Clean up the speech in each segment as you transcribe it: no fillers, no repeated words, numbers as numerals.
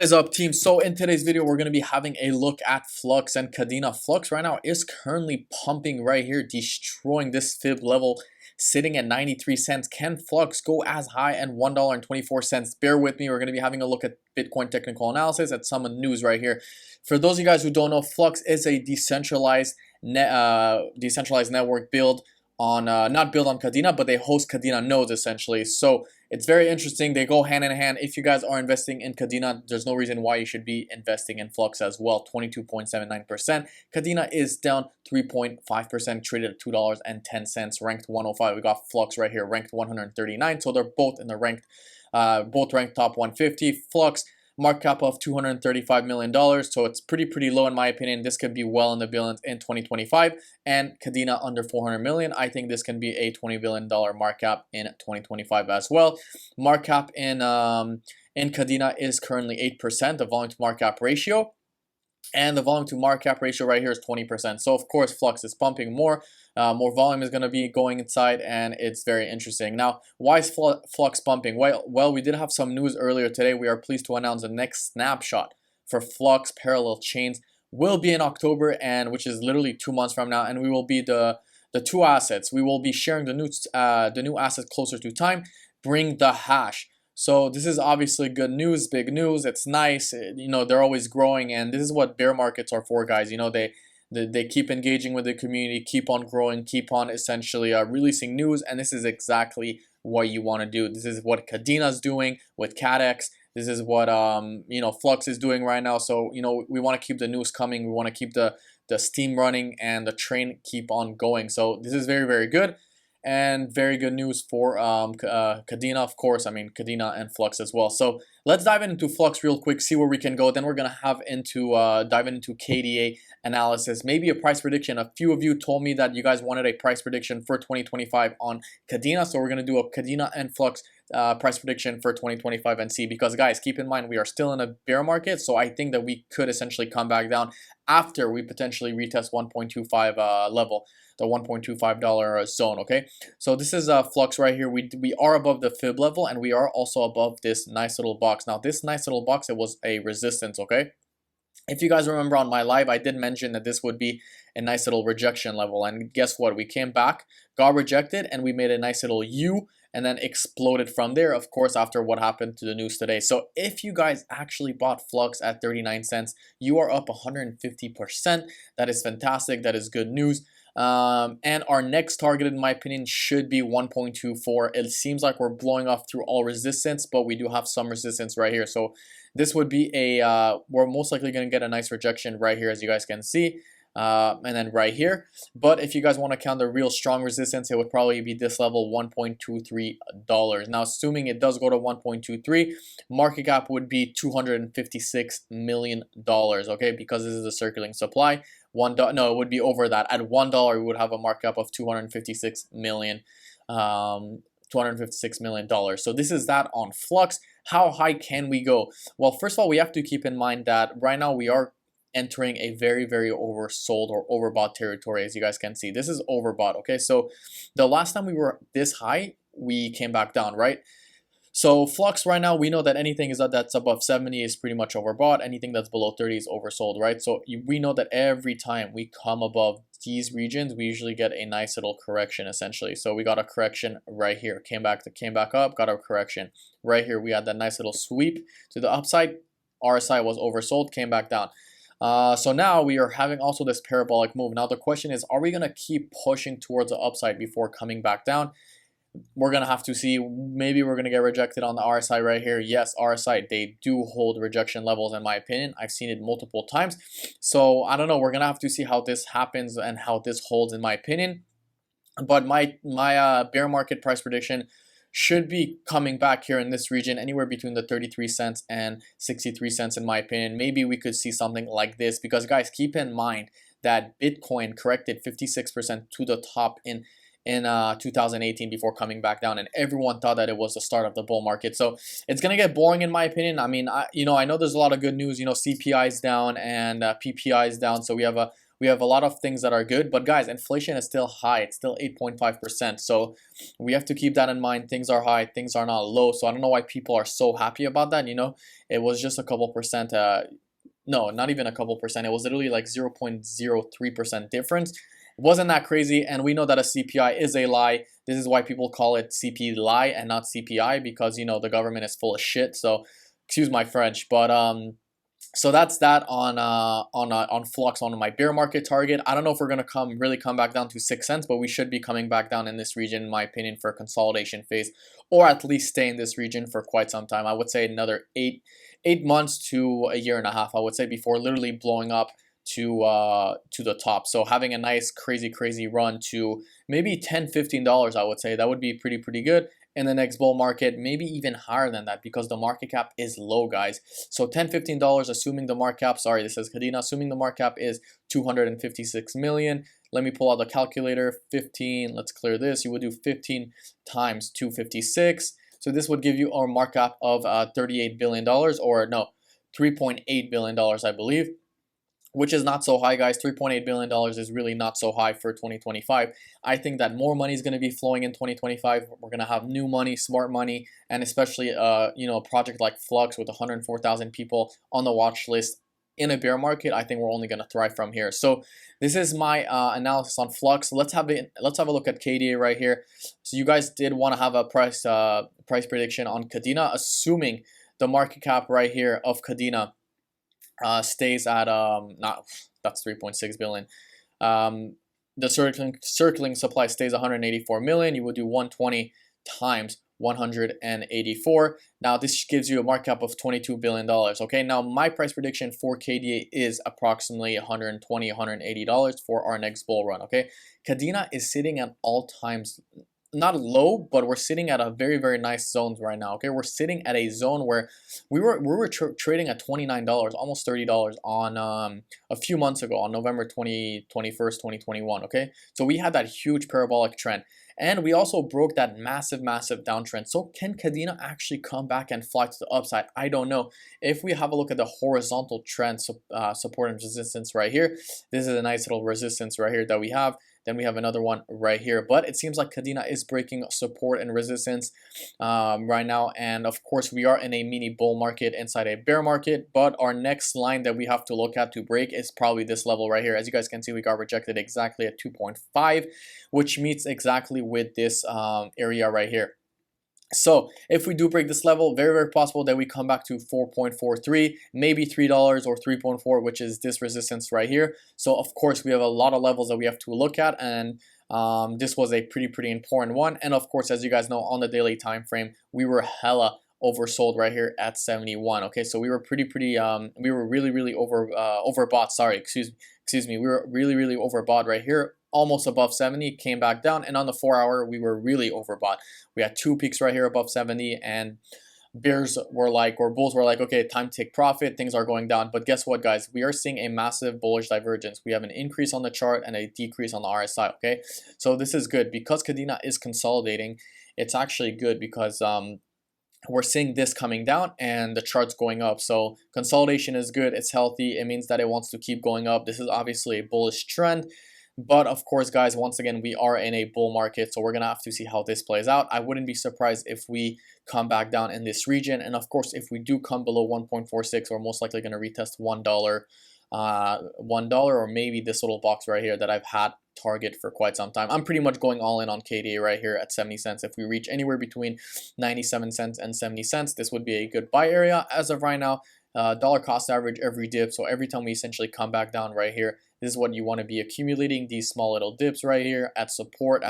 What is up, team? So in today's video we're going to be having a look at Flux and Kadena. Flux right now is currently pumping right here, destroying this fib level, sitting at 93 cents. Can Flux go as high as $1.24? Bear with me, we're going to be having a look at Bitcoin technical analysis at some news right here. For those of you guys who don't know, Flux is a decentralized network built on not built on Kadena, but they host Kadena nodes essentially. So it's very interesting. They go hand in hand. If you guys are investing in Kadena, there's no reason why you should be investing in Flux as well. 22.79%. Kadena is down 3.5%, traded at $2.10, ranked 105. We got Flux right here, ranked 139. So they're both in the both ranked top 150. Flux market cap of $235 million, so it's pretty low in my opinion. This could be well in the billions in 2025, and Kadena under 400 million. I think this can be a $20 billion market cap in 2025 as well. Market cap in Kadena is currently 8%, the volume to market cap ratio. And the volume to market cap ratio right here is 20%. So of course Flux is pumping more. More volume is going to be going inside, and it's very interesting. Now, why is Flux pumping? Well, we did have some news earlier today. We are pleased to announce the next snapshot for Flux parallel chains will be in October, and which is literally 2 months from now, and we will be the two assets. We will be sharing the new asset closer to time. Bring the hash. So this is obviously good news, big news. It's nice, you know, they're always growing, and this is what bear markets are for, guys. You know, they keep engaging with the community, keep on growing, keep on essentially releasing news, and this is exactly what you want to do. This is what Kadena's doing with CADX. This is what you know, Flux is doing right now. So you know, we want to keep the news coming. We want to keep the steam running and the train keep on going. So this is very good. And very good news for Kadena, of course. I mean, Kadena and Flux as well. So let's dive into Flux real quick, see where we can go. Then we're gonna have dive into KDA analysis, maybe a price prediction. A few of you told me that you guys wanted a price prediction for 2025 on Kadena, so we're gonna do a Kadena and Flux price prediction for 2025 and see. Because guys, keep in mind we are still in a bear market, so I think that we could essentially come back down after we potentially retest 1.25 level, the $1.25 zone. Okay, so this is Flux right here. We are above the fib level, and we are also above this nice little box. Now this nice little box, it was a resistance. Okay, if you guys remember on my live, I did mention that this would be a nice little rejection level, and guess what? We came back, got rejected, and we made a nice little U, and then exploded from there, of course, after what happened to the news today. So if you guys actually bought Flux at 39 cents, you are up 150%. That is fantastic. That is good news. And our next target, in my opinion, should be 1.24. It seems like we're blowing off through all resistance, but we do have some resistance right here. So this would be we're most likely going to get a nice rejection right here, as you guys can see. And then right here. But if you guys want to count the real strong resistance, it would probably be this level, $1.23. Now, assuming it does go to 1.23, market cap would be $256 million, okay, because this is a circulating supply. No, it would be over that. At $1, we would have a market cap of $256 million. $256 million. So this is that on Flux. How high can we go? Well, first of all, we have to keep in mind that right now we are entering a very oversold or overbought territory. As you guys can see, this is overbought. Okay, so the last time we were this high, we came back down, right? So Flux right now, we know that anything that's above 70 is pretty much overbought. Anything that's below 30 is oversold, right? So we know that every time we come above these regions, we usually get a nice little correction essentially. So we got a correction right here, came back up, got a correction right here. We had that nice little sweep to the upside. RSI was oversold, came back down. So now we are having also this parabolic move. Now the question is, are we going to keep pushing towards the upside before coming back down? We're going to have to see. Maybe we're going to get rejected on the RSI right here. Yes, RSI, they do hold rejection levels in my opinion. I've seen it multiple times. So I don't know. We're going to have to see how this happens and how this holds in my opinion. But my bear market price prediction should be coming back here in this region, anywhere between the 33 cents and 63 cents in my opinion. Maybe we could see something like this, because guys, keep in mind that Bitcoin corrected 56% to the top in 2018 before coming back down, and everyone thought that it was the start of the bull market. So it's gonna get boring in my opinion. I mean, I know there's a lot of good news. You know, CPI is down and PPI is down, so we have a We have a lot of things that are good, but guys, inflation is still high. It's still 8.5%. So we have to keep that in mind. Things are high, things are not low. So I don't know why people are so happy about that. You know, it was just a couple percent. No, not even a couple percent. It was literally like 0.03% difference. It wasn't that crazy, and we know that a CPI is a lie. This is why people call it CP lie and not CPI, because you know the government is full of shit. So excuse my French, but so that's that on Flux, on my bear market target. I don't know if we're gonna really come back down to 6 cents, but we should be coming back down in this region, in my opinion, for a consolidation phase, or at least stay in this region for quite some time. I would say another eight months to a year and a half, I would say, before literally blowing up to the top. So having a nice crazy run to maybe $10-15, I would say that would be pretty good. In the next bull market, maybe even higher than that, because the market cap is low, guys. So $10-15, assuming the market cap, sorry, this is Kadena, assuming the market cap is 256 million. Let me pull out the calculator. 15, let's clear this. You would do 15 times 256. So this would give you our market cap of $38 billion, or no, $3.8 billion, I believe, which is not so high, guys. $3.8 billion is really not so high for 2025. I think that more money is going to be flowing in 2025. We're going to have new money, smart money, and especially you know, a project like Flux with 104,000 people on the watch list in a bear market. I think we're only going to thrive from here. So this is my analysis on Flux. Let's have a look at KDA right here. So you guys did want to have a price prediction on Kadena, assuming the market cap right here of Kadena stays at not, that's 3.6 billion. The circling supply stays 184 million. You would do 120 times 184. Now this gives you a market cap of $22 billion. Okay, now my price prediction for KDA is approximately $120, $180 for our next bull run. Okay, Kadena is sitting at all times, not low, but we're sitting at a very nice zones right now. Okay, we're sitting at a zone where we were trading at $29, almost $30 on a few months ago, on November 21st, 2021. Okay, so we had that huge parabolic trend, and we also broke that massive downtrend. So can Kadena actually come back and fly to the upside? I don't know. If we have a look at the horizontal trend, support and resistance right here, this is a nice little resistance right here that we have. Then we have another one right here, but it seems like Kadena is breaking support and resistance right now. And of course, we are in a mini bull market inside a bear market, but our next line that we have to look at to break is probably this level right here. As you guys can see, we got rejected exactly at 2.5, which meets exactly with this area right here. So if we do break this level, very possible that we come back to 4.43, maybe $3 or 3.4, which is this resistance right here. So of course we have a lot of levels that we have to look at, and this was a pretty important one. And of course, as you guys know, on the daily time frame, we were hella oversold right here at 71. Okay, so we were we were really overbought. Sorry, excuse me, we were really overbought right here, almost above 70, came back down, and on the 4-hour we were really overbought. We had two peaks right here above 70, and bulls were like, okay, time to take profit, things are going down. But guess what, guys, we are seeing a massive bullish divergence. We have an increase on the chart and a decrease on the RSI. Okay, so this is good because Kadena is consolidating. It's actually good because we're seeing this coming down and the chart's going up. So consolidation is good, it's healthy, it means that it wants to keep going up. This is obviously a bullish trend. But of course, guys, once again, we are in a bull market, so we're going to have to see how this plays out. I wouldn't be surprised if we come back down in this region. And of course, if we do come below 1.46, we're most likely going to retest $1, or maybe this little box right here that I've had target for quite some time. I'm pretty much going all in on KDA right here at 70 cents. If we reach anywhere between 97 cents and 70 cents, this would be a good buy area. As of right now, dollar cost average every dip. So every time we essentially come back down right here, this is what you want to be accumulating, these small little dips right here at support.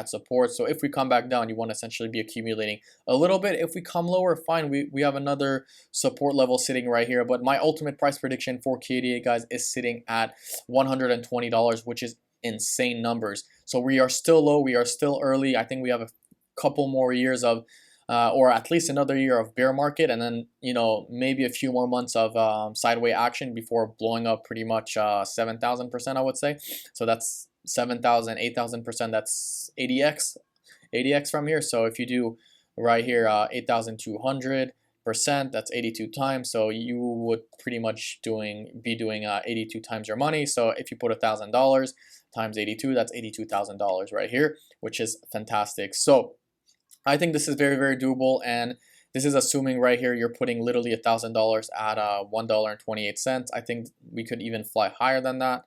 So if we come back down, you want to essentially be accumulating a little bit. If we come lower, fine, we have another support level sitting right here. But my ultimate price prediction for KDA, guys, is sitting at $120, which is insane numbers. So we are still low, we are still early. I think we have a couple more years of or at least another year of bear market, and then, you know, maybe a few more months of sideways action before blowing up pretty much 7,000%, I would say. So that's 7,000, 8,000%. That's 80x from here. So if you do right here 8,200% percent, that's 82 times. So you would pretty much be doing 82 times your money. So if you put $1,000 times 82, that's $82,000 right here, which is fantastic. So I think this is very, very doable, and this is assuming right here you're putting literally $1,000 at $1.28. I think we could even fly higher than that.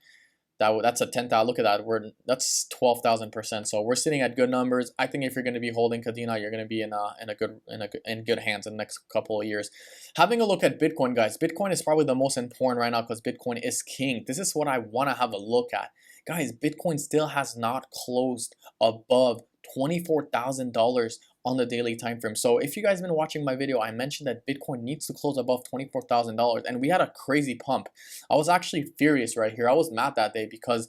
That's a 10,000. Look at that. That's 12,000%. So we're sitting at good numbers. I think if you're going to be holding Kadena, you're going to be in good hands in the next couple of years. Having a look at Bitcoin, guys. Bitcoin is probably the most important right now because Bitcoin is king. This is what I want to have a look at, guys. Bitcoin still has not closed above $24,000 on the daily time frame. So if you guys have been watching my video, I mentioned that Bitcoin needs to close above $24,000, and we had a crazy pump. I was actually furious right here. I was mad that day because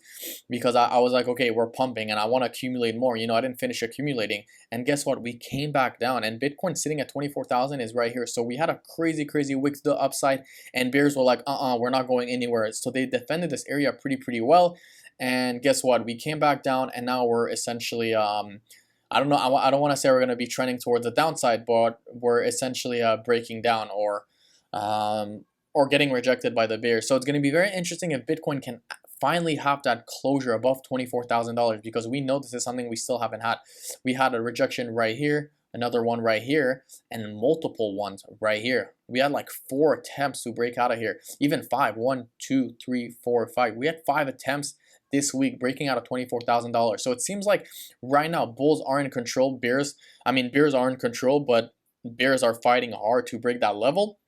I was like, okay, we're pumping and I want to accumulate more. You know, I didn't finish accumulating, and guess what? We came back down, and Bitcoin sitting at 24,000 is right here. So we had a crazy wick to the upside, and bears were like, we're not going anywhere. So they defended this area pretty well. And guess what? We came back down, and now we're essentially I don't know. I don't want to say we're going to be trending towards the downside, but we're essentially breaking down or getting rejected by the bears. So it's going to be very interesting if Bitcoin can finally have that closure above $24,000, because we know this is something we still haven't had. We had a rejection right here, another one right here, and multiple ones right here. We had like 4 attempts to break out of here, even 5. 1, 2, 3, 4, 5. We had 5 attempts this week breaking out of $24,000. So it seems like right now bulls are in control. Bears are in control, but bears are fighting hard to break that level.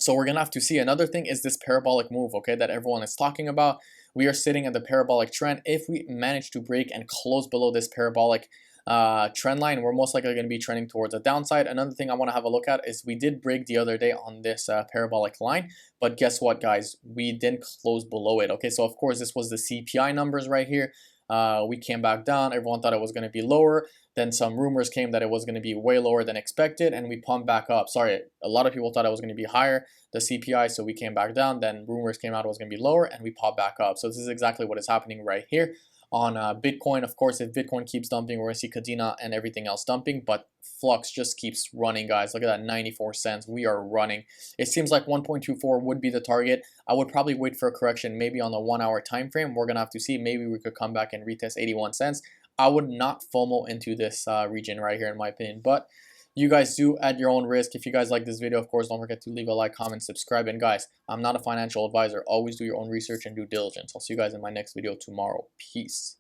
So we're gonna have to see. Another thing is this parabolic move, okay, that everyone is talking about. We are sitting at the parabolic trend. If we manage to break and close below this parabolic trend line, we're most likely going to be trending towards a downside. Another thing I want to have a look at is we did break the other day on this parabolic line, but guess what, guys? We didn't close below it. Okay, so of course this was the CPI numbers right here. We came back down. Everyone thought it was going to be lower. Then some rumors came that it was going to be way lower than expected, and we pumped back up. Sorry, a lot of people thought it was going to be higher, the CPI, so we came back down. Then rumors came out it was going to be lower, and we popped back up. So this is exactly what is happening right here on Bitcoin. Of course, if Bitcoin keeps dumping, we're going to see Kadena and everything else dumping, but Flux just keeps running, guys. Look at that, 94 cents. We are running. It seems like 1.24 would be the target. I would probably wait for a correction, maybe on the 1 hour time frame. We're going to have to see. Maybe we could come back and retest 81 cents. I would not FOMO into this region right here, in my opinion, but you guys do at your own risk. If you guys like this video, of course, don't forget to leave a like, comment, subscribe. And guys, I'm not a financial advisor. Always do your own research and due diligence. I'll see you guys in my next video tomorrow. Peace.